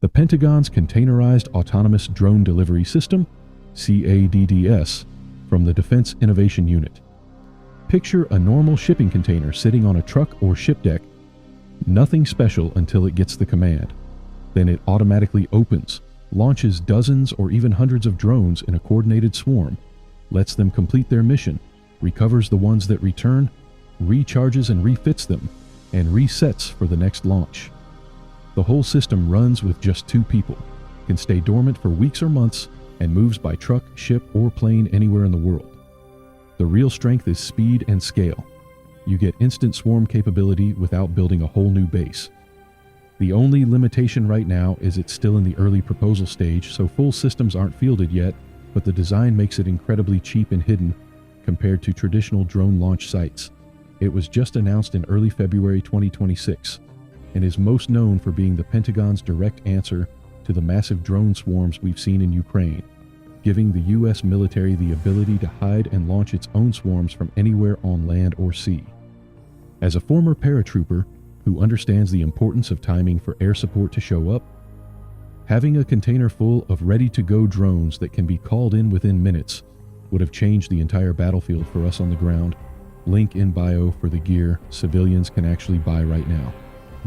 The Pentagon's Containerized Autonomous Drone Delivery System, CADDS, from the Defense Innovation Unit. Picture a normal shipping container sitting on a truck or ship deck. Nothing special until it gets the command. Then it automatically opens, launches dozens or even hundreds of drones in a coordinated swarm, lets them complete their mission, recovers the ones that return, recharges and refits them, and resets for the next launch. The whole system runs with just 2 people, can stay dormant for weeks or months, and moves by truck, ship, or plane anywhere in the world. The real strength is speed and scale. You get instant swarm capability without building a whole new base. The only limitation right now is it's still in the early proposal stage, so full systems aren't fielded yet, but the design makes it incredibly cheap and hidden compared to traditional drone launch sites. It was just announced in early February 2026 and is most known for being the Pentagon's direct answer to the massive drone swarms we've seen in Ukraine, giving the U.S. military the ability to hide and launch its own swarms from anywhere on land or sea. As a former paratrooper who understands the importance of timing for air support to show up, having a container full of ready-to-go drones that can be called in within minutes would have changed the entire battlefield for us on the ground. Link in bio for the gear civilians can actually buy right now.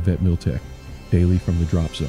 VetMilTech, daily from the drop zone.